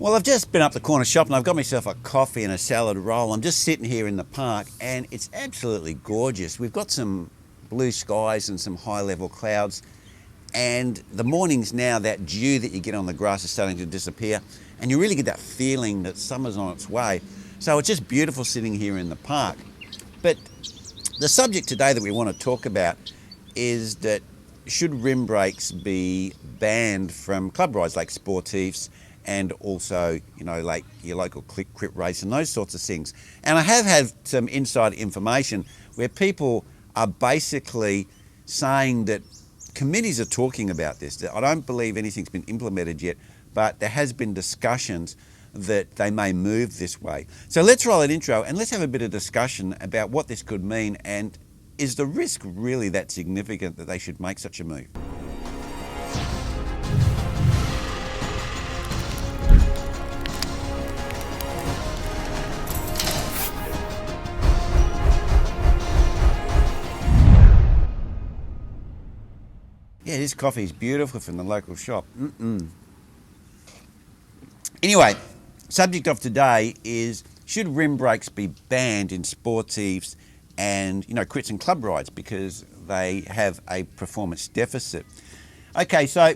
Well, I've just been up the corner shop and I've got myself a coffee and a salad roll. I'm just sitting here in the park and it's absolutely gorgeous. We've got some blue skies and some high level clouds, and the mornings now, that dew that you get on the grass is starting to disappear and you really get that feeling that summer's on its way. So it's just beautiful sitting here in the park. But the subject today that we want to talk about is that should rim brakes be banned from club rides like sportives and also, like your local crit race and those sorts of things. And I have had some inside information where people are basically saying that committees are talking about this. I don't believe anything's been implemented yet, but there has been discussions that they may move this way. So let's roll an intro and let's have a bit of discussion about what this could mean, and is the risk really that significant that they should make such a move? Yeah, this coffee is beautiful from the local shop. Anyway, subject of today is, should rim brakes be banned in sportives and crits and club rides because they have a performance deficit? Okay, so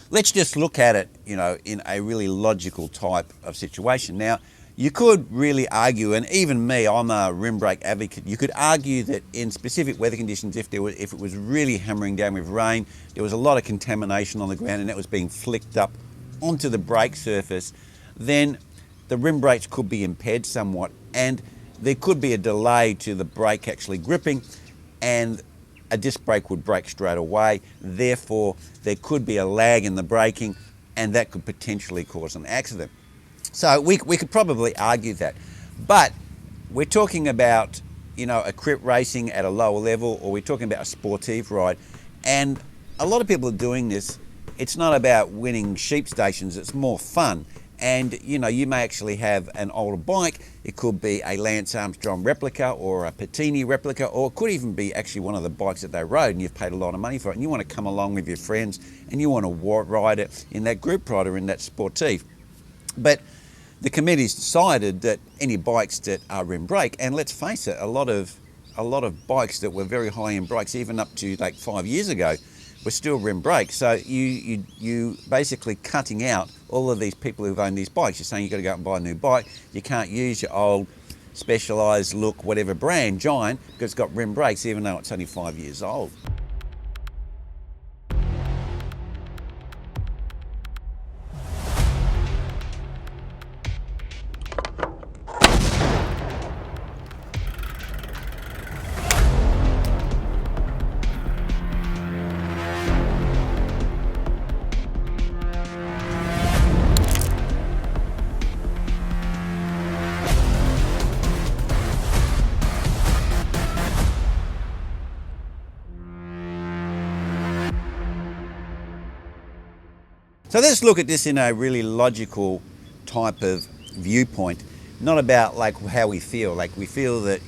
let's just look at it, in a really logical type of situation. Now, you could really argue, and even me, I'm a rim brake advocate, you could argue that in specific weather conditions, if it was really hammering down with rain, there was a lot of contamination on the ground and that was being flicked up onto the brake surface, then the rim brakes could be impaired somewhat and there could be a delay to the brake actually gripping, and a disc brake would brake straight away. Therefore, there could be a lag in the braking and that could potentially cause an accident. So we could probably argue that, but we're talking about a crit racing at a lower level, or we're talking about a sportive ride, and a lot of people are doing this. It's not about winning sheep stations, it's more fun. And you may actually have an older bike. It could be a Lance Armstrong replica or a Patini replica, or it could even be actually one of the bikes that they rode and you've paid a lot of money for it and you want to come along with your friends and you want to ride it in that group ride or in that sportive. But the committee's decided that any bikes that are rim brake, and let's face it, a lot of bikes that were very high end brakes, even up to like 5 years ago, were still rim brake. So you basically cutting out all of these people who've owned these bikes. You're saying you've got to go out and buy a new bike. You can't use your old Specialized look, whatever brand, Giant, because it's got rim brakes, even though it's only 5 years old. So let's look at this in a really logical type of viewpoint, not about like how we feel. Like we feel that,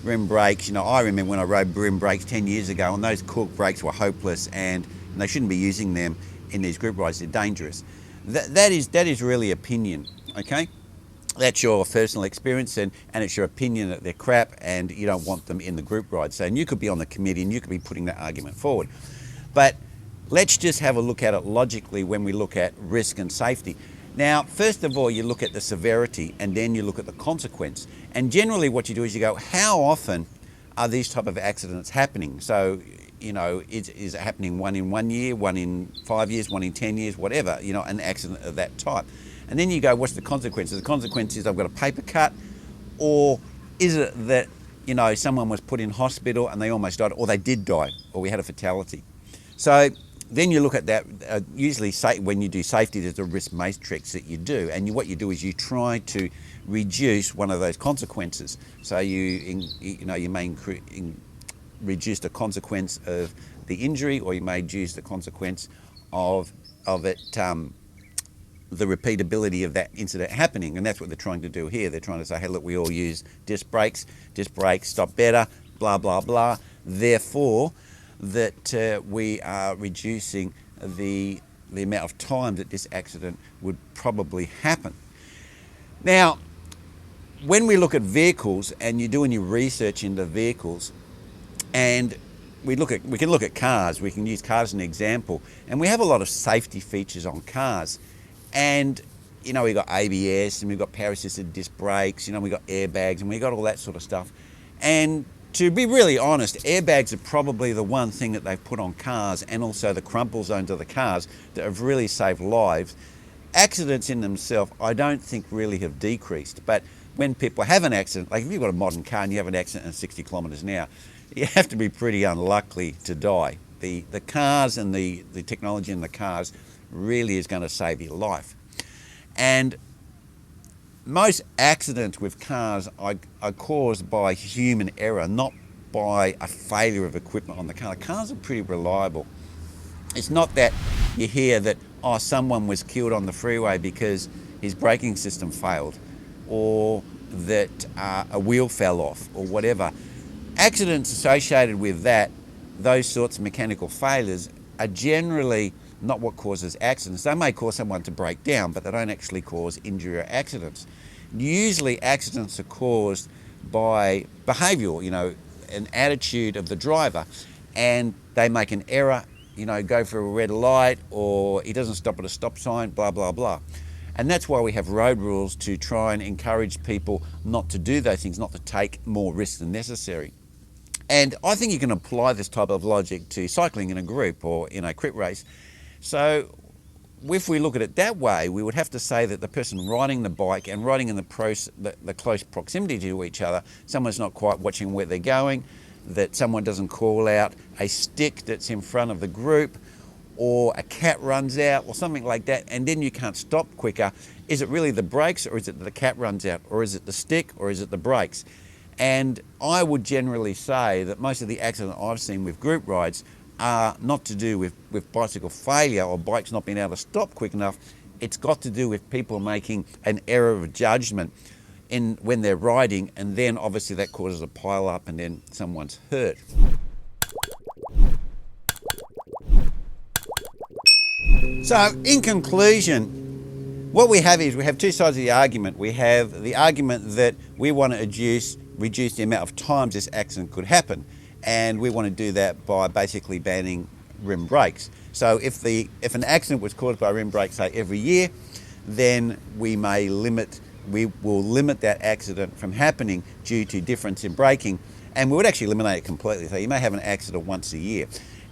rim brakes, I remember when I rode rim brakes 10 years ago and those cork brakes were hopeless and they shouldn't be using them in these group rides, they're dangerous. That is really opinion, okay? That's your personal experience and it's your opinion that they're crap and you don't want them in the group ride. So, and you could be on the committee and you could be putting that argument forward. But let's just have a look at it logically when we look at risk and safety. Now, first of all, you look at the severity and then you look at the consequence. And generally what you do is you go, how often are these type of accidents happening? So, is it happening one in 1 year, one in 5 years, one in 10 years, whatever, an accident of that type. And then you go, what's the consequences? The consequence is I've got a paper cut, or is it that, someone was put in hospital and they almost died, or they did die, or we had a fatality. So then you look at that. Usually when you do safety, there's a risk matrix that you do, and what you do is you try to reduce one of those consequences. So you may reduce the consequence of the injury, or you may reduce the consequence of it, the repeatability of that incident happening, and that's what they're trying to do here. They're trying to say, hey, look, we all use disc brakes stop better, blah, blah, blah. Therefore, that we are reducing the the amount of time that this accident would probably happen. Now, when we look at vehicles and you're doing your research into vehicles, and we can look at cars, we can use cars as an example, and we have a lot of safety features on cars. And you know, we've got ABS and we've got power assisted disc brakes, you know, we've got airbags and we've got all that sort of stuff. And to be really honest, airbags are probably the one thing that they've put on cars, and also the crumple zones of the cars, that have really saved lives. Accidents in themselves, I don't think really have decreased, but when people have an accident, like if you've got a modern car and you have an accident at 60 kilometres an hour, you have to be pretty unlucky to die. The cars and the technology in the cars really is going to save your life. And most accidents with cars are caused by human error, not by a failure of equipment on the car. The cars are pretty reliable. It's not that you hear that, oh, someone was killed on the freeway because his braking system failed, or that a wheel fell off, or whatever. Accidents associated with that, those sorts of mechanical failures, are generally not what causes accidents. They may cause someone to break down, but they don't actually cause injury or accidents. Usually accidents are caused by behavioural, you know, an attitude of the driver, and they make an error, you know, go for a red light, or he doesn't stop at a stop sign, blah, blah, blah. And that's why we have road rules, to try and encourage people not to do those things, not to take more risks than necessary. And I think you can apply this type of logic to cycling in a group or in a crit race. So if we look at it that way, we would have to say that the person riding the bike and riding in the close proximity to each other, someone's not quite watching where they're going, that someone doesn't call out a stick that's in front of the group, or a cat runs out or something like that, and then you can't stop quicker. Is it really the brakes, or is it the cat runs out, or is it the stick, or is it the brakes? And I would generally say that most of the accidents I've seen with group rides are not to do with bicycle failure or bikes not being able to stop quick enough. It's got to do with people making an error of judgment when they're riding, and then obviously that causes a pile up and then someone's hurt. So in conclusion, what we have is we have two sides of the argument. We have the argument that we want to reduce the amount of times this accident could happen, and we want to do that by basically banning rim brakes. So if an accident was caused by rim brakes, say every year, then we will limit that accident from happening due to difference in braking, and we would actually eliminate it completely. So you may have an accident once a year.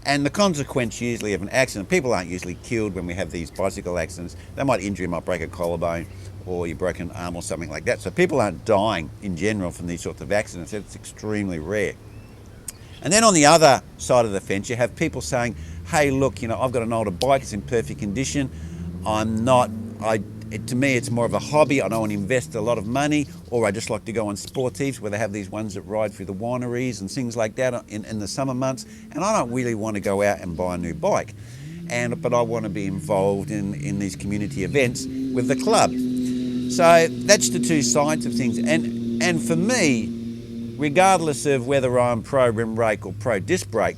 And the consequence usually of an accident, people aren't usually killed when we have these bicycle accidents. They might injure, you might break a collarbone, or you break an arm or something like that. So people aren't dying in general from these sorts of accidents. It's extremely rare. And then on the other side of the fence, you have people saying, hey, look, you know, I've got an older bike, it's in perfect condition. To me, it's more of a hobby. I don't want to invest a lot of money, or I just like to go on sportives where they have these ones that ride through the wineries and things like that in the summer months. And I don't really want to go out and buy a new bike. But I want to be involved in these community events with the club. So that's the two sides of things. And for me, regardless of whether I'm pro rim brake or pro disc brake,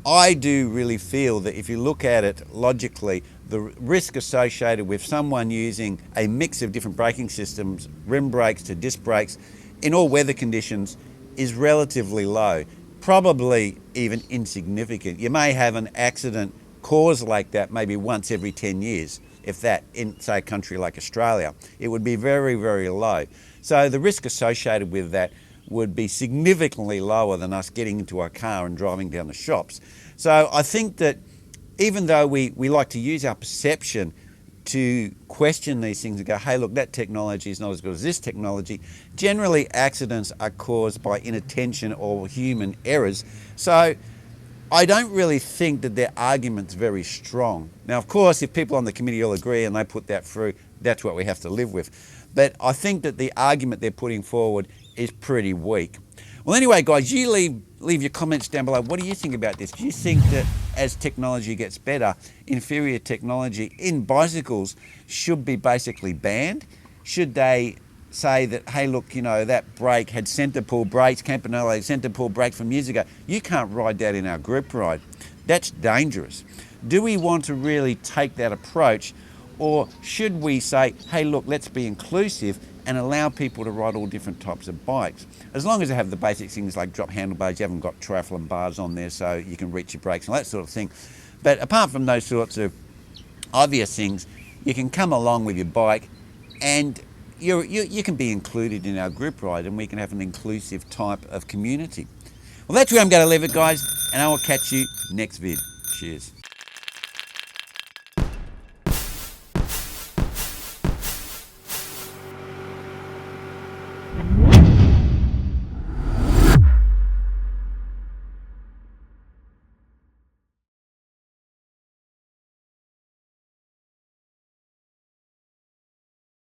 I do really feel that if you look at it logically, the risk associated with someone using a mix of different braking systems, rim brakes to disc brakes, in all weather conditions is relatively low, probably even insignificant. You may have an accident caused like that maybe once every 10 years, if that, in say a country like Australia. It would be very, very low. So the risk associated with that would be significantly lower than us getting into our car and driving down the shops. So I think that even though we like to use our perception to question these things and go, hey, look, that technology is not as good as this technology, generally accidents are caused by inattention or human errors. So I don't really think that their argument's very strong. Now, of course, if people on the committee all agree and they put that through, that's what we have to live with. But I think that the argument they're putting forward is pretty weak. Well, anyway, guys, you leave your comments down below. What do you think about this? Do you think that as technology gets better, inferior technology in bicycles should be basically banned? Should they say that, hey, look, you know, that brake had centre pull brakes, Campanello centre pull brakes from years ago. You can't ride that in our group ride. That's dangerous. Do we want to really take that approach, or should we say, hey, look, let's be inclusive and allow people to ride all different types of bikes? As long as they have the basic things like drop handlebars, you haven't got triathlon bars on there so you can reach your brakes and all that sort of thing. But apart from those sorts of obvious things, you can come along with your bike and you can be included in our group ride, and we can have an inclusive type of community. Well, that's where I'm going to leave it, guys, and I will catch you next vid. Cheers.